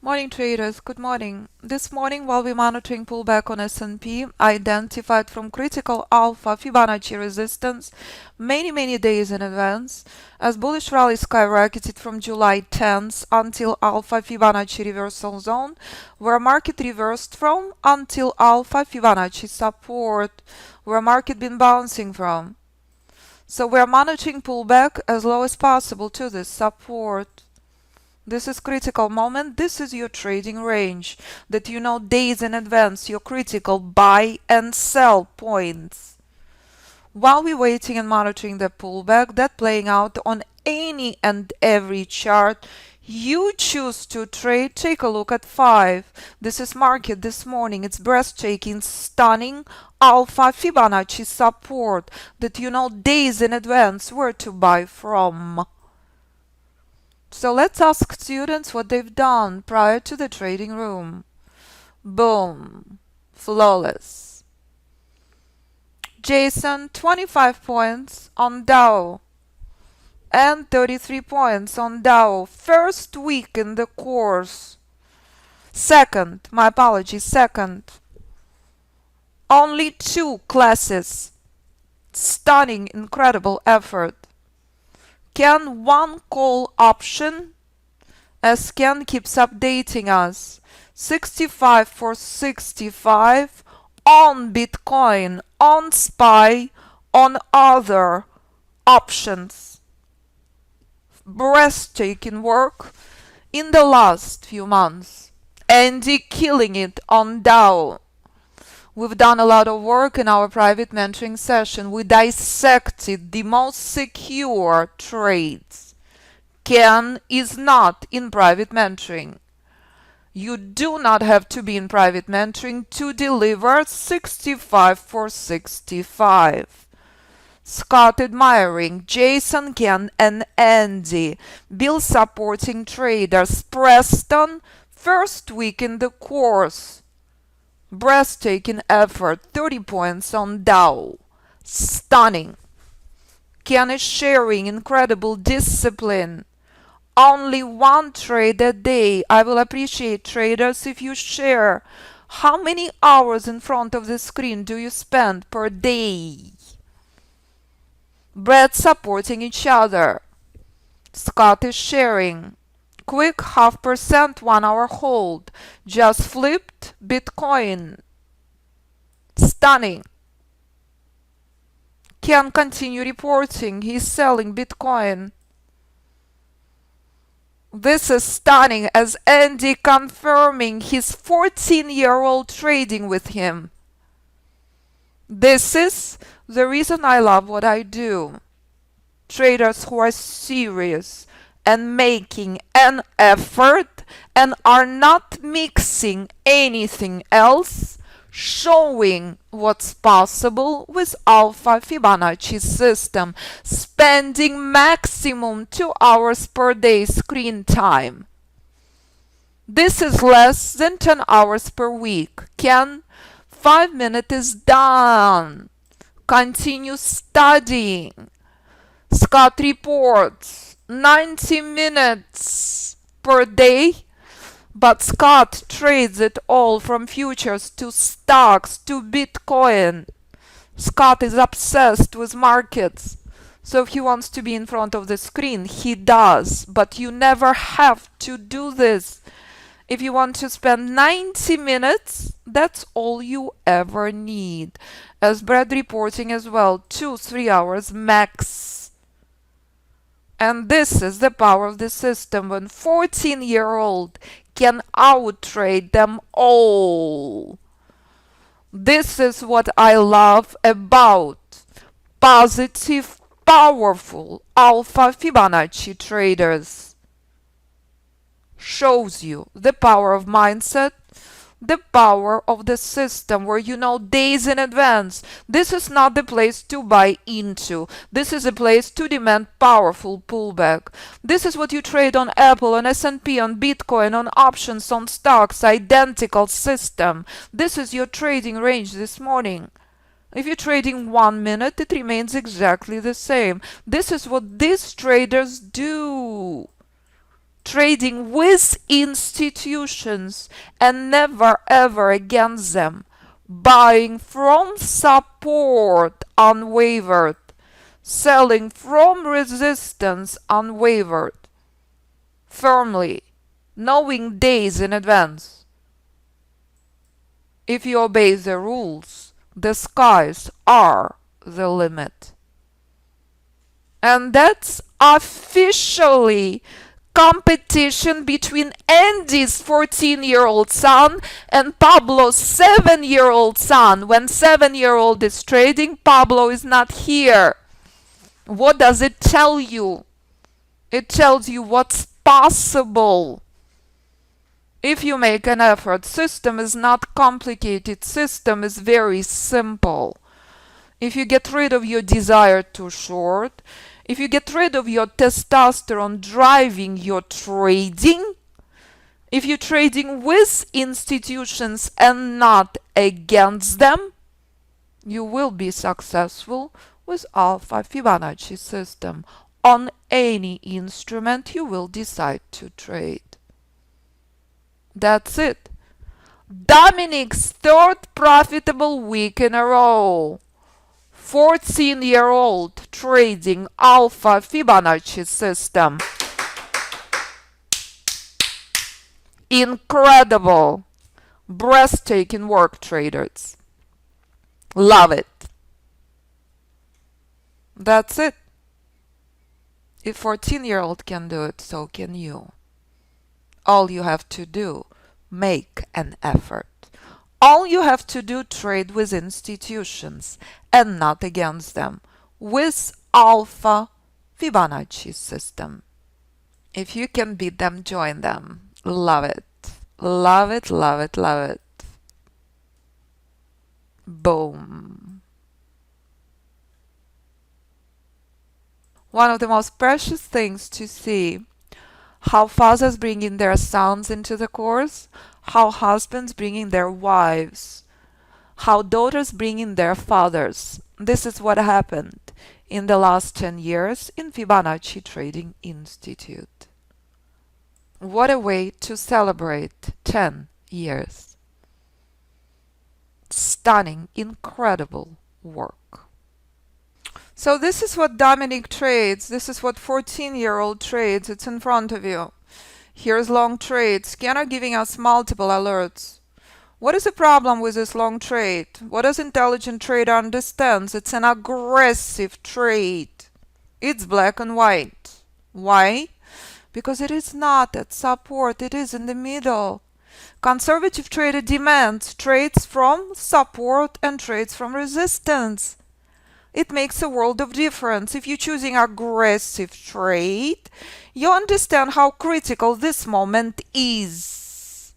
Morning traders, good morning. This morning while we're monitoring pullback on S&P, I identified from critical Alpha Fibonacci resistance many days in advance as bullish rally skyrocketed from July 10th until Alpha Fibonacci reversal zone, where market reversed from, until Alpha Fibonacci support, where market been bouncing from. So we're monitoring pullback as low as possible to this support. This is critical moment. This is your trading range that you know days in advance, your critical buy and sell points. While we're waiting and monitoring the pullback, that playing out on any and every chart you choose to trade, take a look at 5. This is market this morning. It's breathtaking, stunning Alpha Fibonacci support that you know days in advance where to buy from. So let's ask students what they've done prior to the trading room. Boom. Flawless. Jason, 25 points on Dow and 33 points on Dow. First week in the course. Second, my apologies, second. Only 2 classes. Stunning, incredible effort. Ken, 1 call option, as Ken keeps updating us. 65 for 65 on Bitcoin, on SPY, on other options. Breathtaking work in the last few months. Andy killing it on Dow. We've done a lot of work in our private mentoring session. We dissected the most secure trades. Ken is not in private mentoring. You do not have to be in private mentoring to deliver 65 for 65. Scott admiring, Jason, Ken, and Andy. Bill supporting traders. Preston, first week in the course. Breathtaking effort, 30 points on Dow. Stunning. Ken is sharing incredible discipline. Only 1 trade a day. I will appreciate traders if you share. How many hours in front of the screen do you spend per day? Brett supporting each other. Scott is sharing. Quick 0.5% 1 hour hold. Just flipped Bitcoin. Stunning. Can continue reporting. He's selling Bitcoin. This is stunning as Andy confirming his 14-year-old trading with him. This is the reason I love what I do. Traders who are serious and making an effort and are not mixing anything else, showing what's possible with Alpha Fibonacci System, spending maximum 2 hours per day screen time. This is less than 10 hours per week. Ken, 5 minutes is done. Continue studying. Scott reports 90 minutes per day, but Scott trades it all from futures to stocks to Bitcoin. Scott is obsessed with markets, so if he wants to be in front of the screen, he does, but you never have to do this. If you want to spend 90 minutes, that's all you ever need. As Brad reporting as well, 2-3 hours max. And this is the power of the system when 14-year-old can outtrade them all. This is what I love about positive, powerful Alpha Fibonacci traders. Shows you the power of mindset, The power of the system where you know days in advance. This is not the place to buy into. This is a place to demand powerful pullback. This is what you trade on Apple, on S&P, on Bitcoin, on options, on stocks. Identical system. This is your trading range this morning. If you're trading 1 minute, it remains exactly the same. This is what these traders do. Trading with institutions and never ever against them. Buying from support unwavered. Selling from resistance unwavered. Firmly. Knowing days in advance. If you obey the rules, the skies are the limit. And that's officially competition between Andy's 14-year-old son and Pablo's 7-year-old son. When 7-year-old is trading, Pablo is not here. What does it tell you? It tells you what's possible. If you make an effort, system is not complicated. System is very simple. If you get rid of your desire to short, if you get rid of your testosterone driving your trading, if you're trading with institutions and not against them, you will be successful with Alpha Fibonacci System on any instrument you will decide to trade. That's it. Dominic's third profitable week in a row. 14-year-old trading Alpha Fibonacci System. Incredible. Breathtaking work, traders. Love it. That's it. If 14-year-old can do it, so can you. All you have to do, make an effort. All you have to do, trade with institutions and not against them, with Alpha Fibonacci System. If you can beat them, join them. Love it. Love it, love it, love it. Boom. One of the most precious things to see, how fathers bring in their sons into the course, how husbands bring in their wives, how daughters bring in their fathers. This is what happened in the last 10 years in Fibonacci Trading Institute. What a way to celebrate 10 years. Stunning, incredible work. So this is what Dominic trades. This is what 14-year-old trades. It's in front of you. Here's long trade. Scanner giving us multiple alerts. What is the problem with this long trade? What does intelligent trader understands? It's an aggressive trade. It's black and white. Why? Because it is not at support. It is in the middle. Conservative trader demands trades from support and trades from resistance. It makes a world of difference. If you're choosing aggressive trade, you understand how critical this moment is.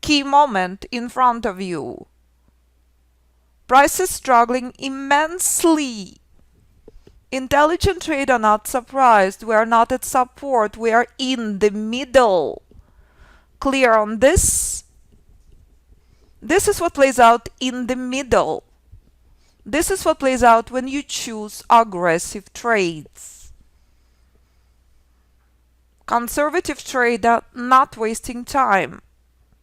Key moment in front of you. Price is struggling immensely. Intelligent trader not surprised. We are not at support. We are in the middle. Clear on this? This is what plays out in the middle. This is what plays out when you choose aggressive trades. Conservative trader not wasting time,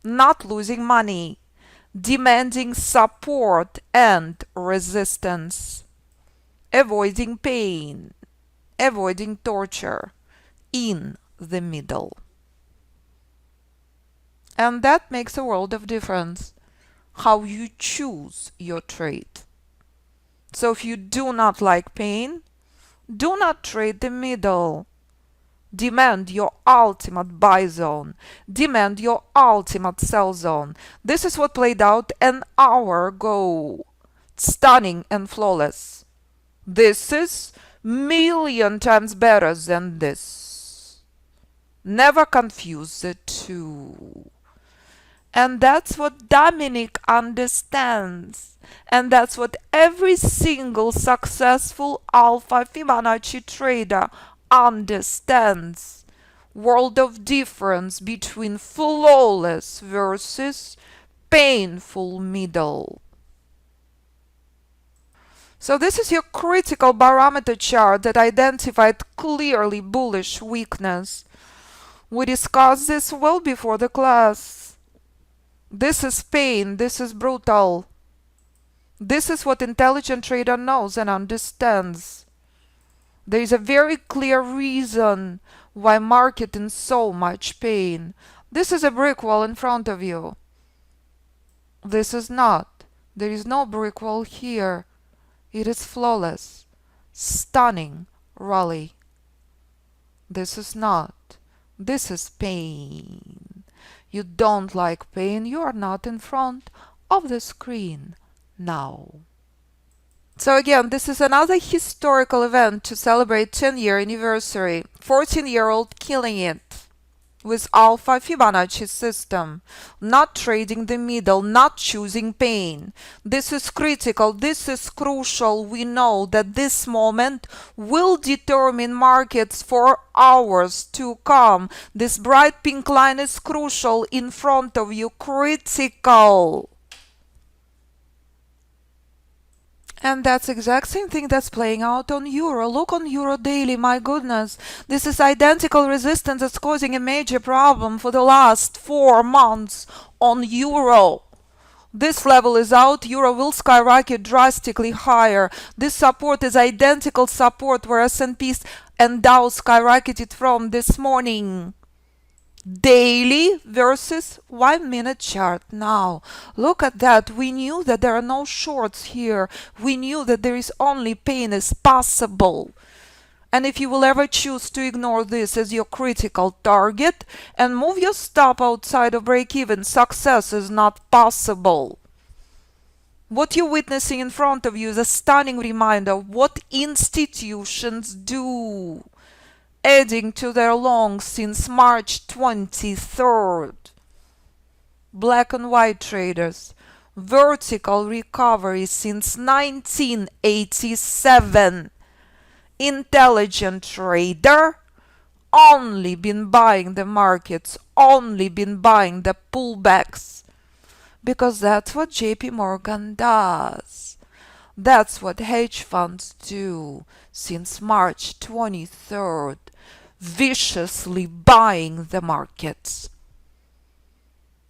not losing money, demanding support and resistance, avoiding pain, avoiding torture, in the middle. And that makes a world of difference, how you choose your trade. So if you do not like pain, do not trade the middle. Demand your ultimate buy zone. Demand your ultimate sell zone. This is what played out an hour ago. Stunning and flawless. This is million times better than this. Never confuse the two. And that's what Dominic understands. And that's what every single successful Alpha Fibonacci trader understands. World of difference between flawless versus painful middle. So this is your critical barometer chart that identified clearly bullish weakness. We discussed this well before the class. This is pain, this is brutal. This is what intelligent trader knows and understands. There is a very clear reason why market in so much pain. This is a brick wall in front of you. This is not. There is no brick wall here. It is flawless, stunning rally. This is not. This is pain. You don't like pain. You are not in front of the screen now. So again, this is another historical event to celebrate 10-year anniversary. 14-year-old killing it with Alpha Fibonacci System, not trading the middle, not choosing pain. This is critical, this is crucial. We know that this moment will determine markets for hours to come. This bright pink line is crucial in front of you, critical. And that's the exact same thing that's playing out on Euro. Look on Euro daily, my goodness. This is identical resistance that's causing a major problem for the last 4 months on Euro. This level is out, Euro will skyrocket drastically higher. This support is identical support where S&P and Dow skyrocketed from this morning. Daily versus 1 minute chart now. Look at that. We knew that there are no shorts here. We knew that there is only pain is possible. And if you will ever choose to ignore this as your critical target and move your stop outside of break-even, success is not possible. What you're witnessing in front of you is a stunning reminder of what institutions do, adding to their longs since March 23rd. Black and white traders, vertical recovery since 1987. Intelligent trader, only been buying the markets, only been buying the pullbacks. Because that's what JP Morgan does. That's what hedge funds do since March 23rd. Viciously buying the markets.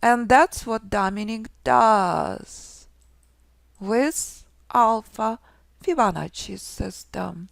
And that's what Dominic does with Alpha Fibonacci System.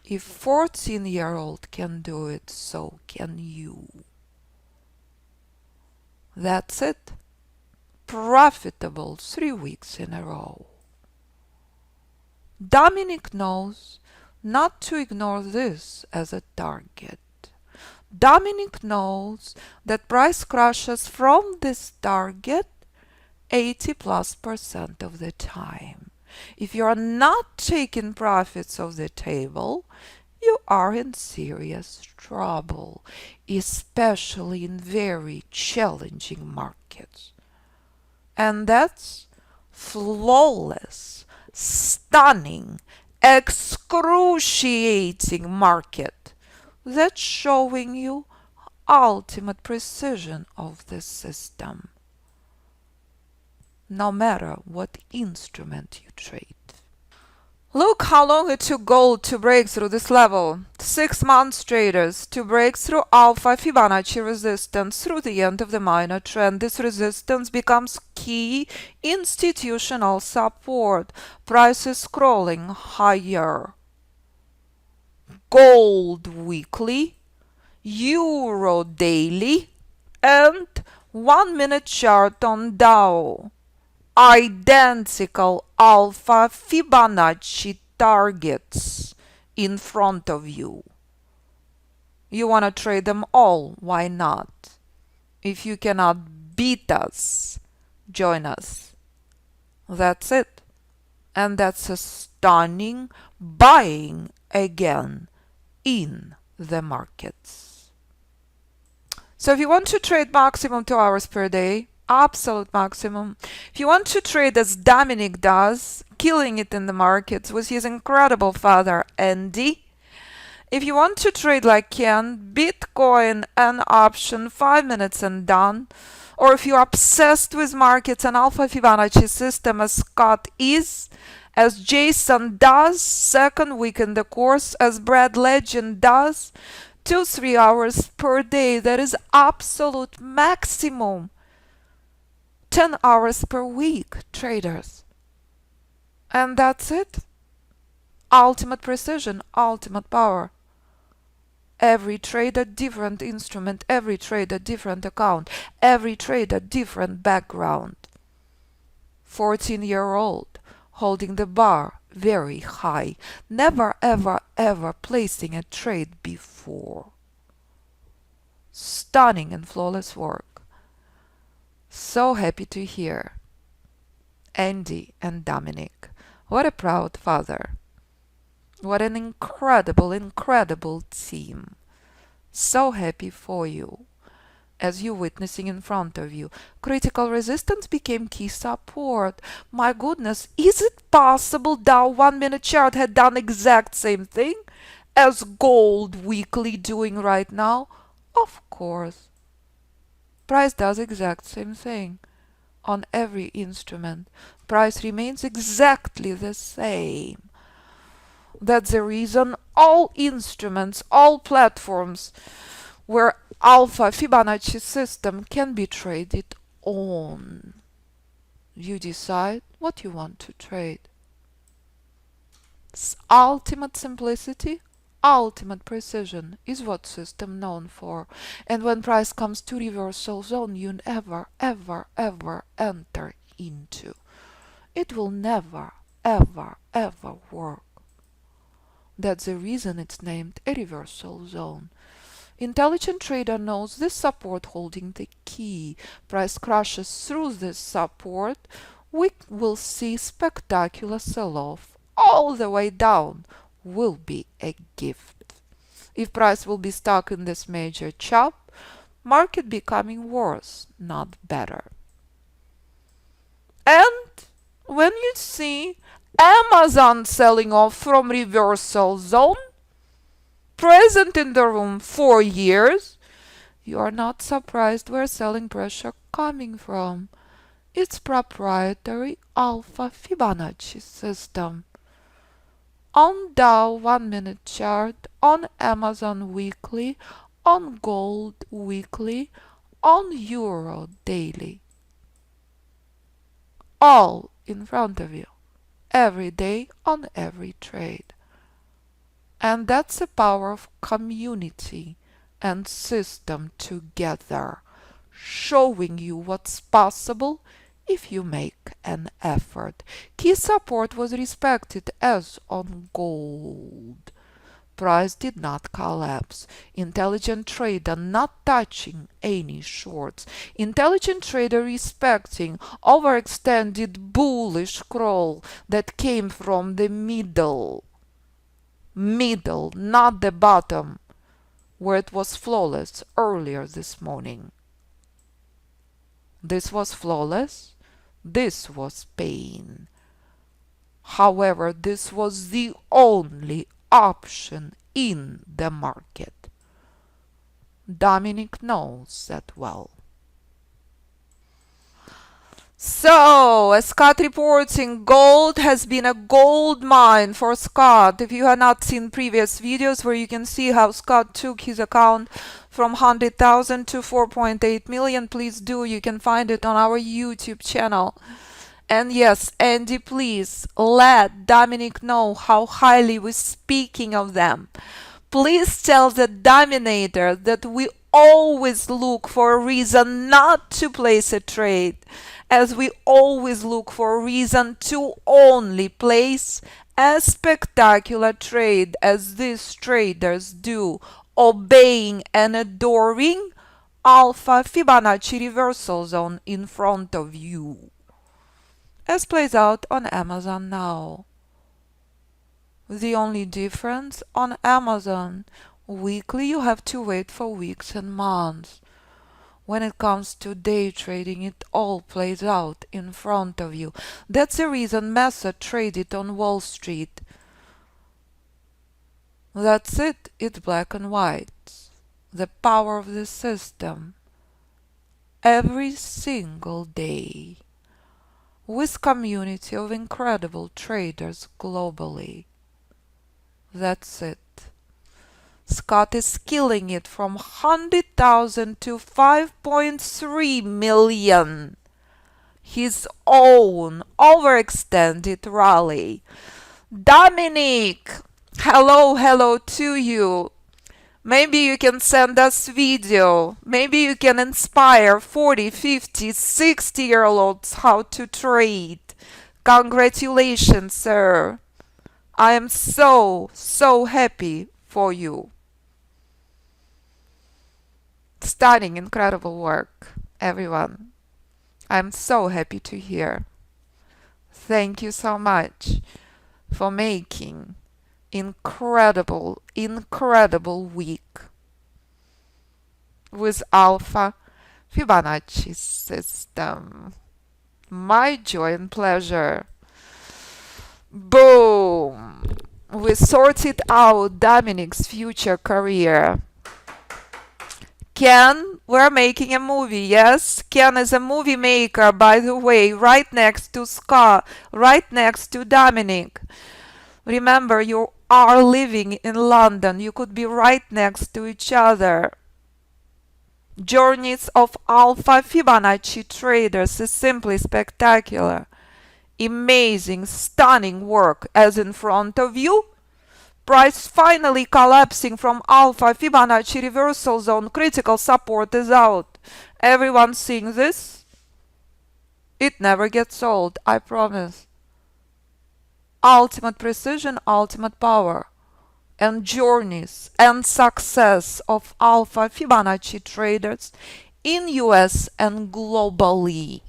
If 14-year-old can do it, so can you. That's it. Profitable 3 weeks in a row. Dominic knows not to ignore this as a target. Dominic knows that price crashes from this target 80+% of the time. If you are not taking profits off the table, you are in serious trouble, especially in very challenging markets. And that's flawless, stunning, excruciating market that's showing you ultimate precision of the system, no matter what instrument you trade. Look how long it took gold to break through this level. 6 months traders to break through Alpha Fibonacci resistance through the end of the minor trend. This resistance becomes key institutional support. Price is scrolling higher. Gold weekly, Euro daily, and 1 minute chart on Dow. Identical Alpha Fibonacci targets in front of you. You want to trade them all, why not? If you cannot beat us, join us. That's it. And that's a stunning buying again in the markets. So if you want to trade maximum 2 hours per day, Absolute maximum. If you want to trade as Dominic does, killing it in the markets with his incredible father, Andy. If you want to trade like Ken, Bitcoin and option, 5 minutes and done. Or if you're obsessed with markets and Alpha Fibonacci System as Scott is, as Jason does, second week in the course, as Brad Legend does, 2-3 hours per day, that is absolute maximum. 10 hours per week, traders. And that's it. Ultimate precision, ultimate power. Every trade a different instrument, every trade a different account, every trade a different background. 14-year-old, holding the bar very high, never ever ever placing a trade before. Stunning and flawless work. So happy to hear. Andy and Dominic. What a proud father. What an incredible, incredible team. So happy for you. As you're witnessing in front of you, critical resistance became key support. My goodness, is it possible Dow 1-minute chart had done exact same thing as gold weekly doing right now? Of course. Price does exact same thing on every instrument. Price remains exactly the same. That's the reason all instruments, all platforms where Alpha Fibonacci System can be traded on. You decide what you want to trade. Ultimate simplicity, ultimate precision is what system known for. And when price comes to reversal zone, you never, ever, ever enter into. It will never, ever, ever work. That's the reason it's named a reversal zone. Intelligent trader knows this support holding the key. Price crashes through this support, we will see spectacular sell-off. All the way down will be a gift. If price will be stuck in this major chop, market becoming worse, not better. And when you see Amazon selling off from reversal zone, present in the room 4 years, you are not surprised where selling pressure coming from. It's proprietary Alpha Fibonacci System. On Dow 1-minute chart, on Amazon weekly, on gold weekly, on euro daily. All in front of you, every day on every trade. And that's the power of community and system together, showing you what's possible if you make an effort. Key support was respected as on gold. Price did not collapse. Intelligent trader not touching any shorts. Intelligent trader respecting overextended bullish crawl that came from the middle, not the bottom, where it was flawless earlier this morning. This was flawless. This was pain. However, this was the only option in the market. Dominic knows that well. So, as Scott reporting, gold has been a gold mine for Scott. If you have not seen previous videos where you can see how Scott took his account from 100,000 to 4.8 million, please do. You can find it on our YouTube channel. And yes, Andy, please let Dominic know how highly we're speaking of them. Please tell the Dominator that we always look for a reason not to place a trade, as we always look for a reason to only place a spectacular trade, as these traders do, obeying and adoring Alpha Fibonacci reversal zone in front of you, as plays out on Amazon now. The only difference on Amazon, weekly you have to wait for weeks and months. When it comes to day trading, it all plays out in front of you. That's the reason Method traded on Wall Street. That's it. It's black and white. The power of the system. Every single day. With community of incredible traders globally. That's it. Scott is killing it from 100,000 to 5.3 million. His own overextended rally. Dominic, hello to you. Maybe you can send us video. Maybe you can inspire 40, 50, 60-year-olds how to trade. Congratulations, sir. I am so happy for you. Stunning, incredible work, everyone. I'm so happy to hear. Thank you so much for making incredible week with Alpha Fibonacci System. My joy and pleasure. Boom! We sorted out Dominic's future career. Ken, we're making a movie, yes? Ken is a movie maker, by the way, right next to Scott, right next to Dominic. Remember, you are living in London. You could be right next to each other. Journeys of Alpha Fibonacci Traders is simply spectacular. Amazing, stunning work as in front of you. Price finally collapsing from Alpha Fibonacci reversal zone. Critical support is out. Everyone seeing this? It never gets old, I promise. Ultimate precision, ultimate power. And journeys and success of Alpha Fibonacci traders in US and globally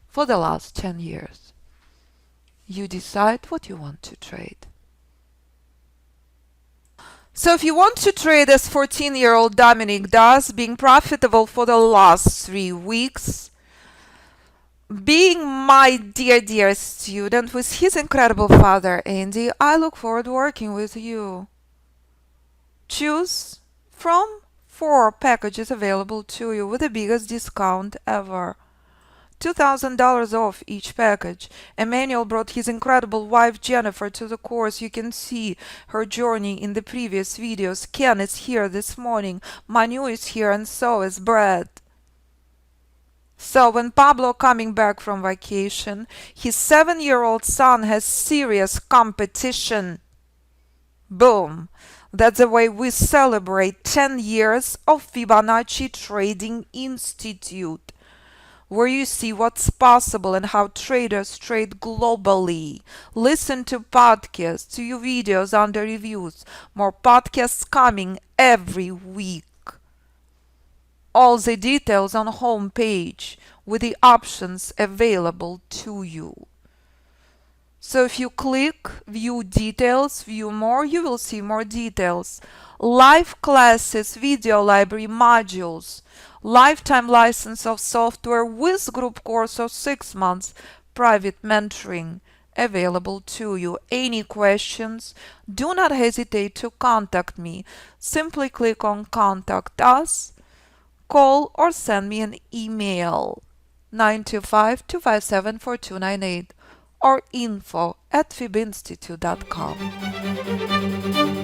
for the last 10 years. You decide what you want to trade. So if you want to trade as 14-year-old Dominic does, being profitable for the last 3 weeks, being my dear student with his incredible father Andy, I look forward to working with you. Choose from 4 packages available to you with the biggest discount ever. $2,000 off each package. Emmanuel brought his incredible wife Jennifer to the course. You can see her journey in the previous videos. Ken is here this morning. Manu is here, and so is Brad. So when Pablo coming back from vacation, his 7-year-old son has serious competition. Boom. That's the way we celebrate 10 years of Fibonacci Trading Institute, where you see what's possible and how traders trade globally. Listen to podcasts, to your videos under reviews. More podcasts coming every week. All the details on home page with the options available to you. So if you click view details, view more, you will see more details. Live classes, video library modules, lifetime license of software with group course of 6 months, private mentoring available to you. Any questions? Do not hesitate to contact me. Simply click on contact us, call or send me an email 925-257-4298 or info@fibinstitute.com.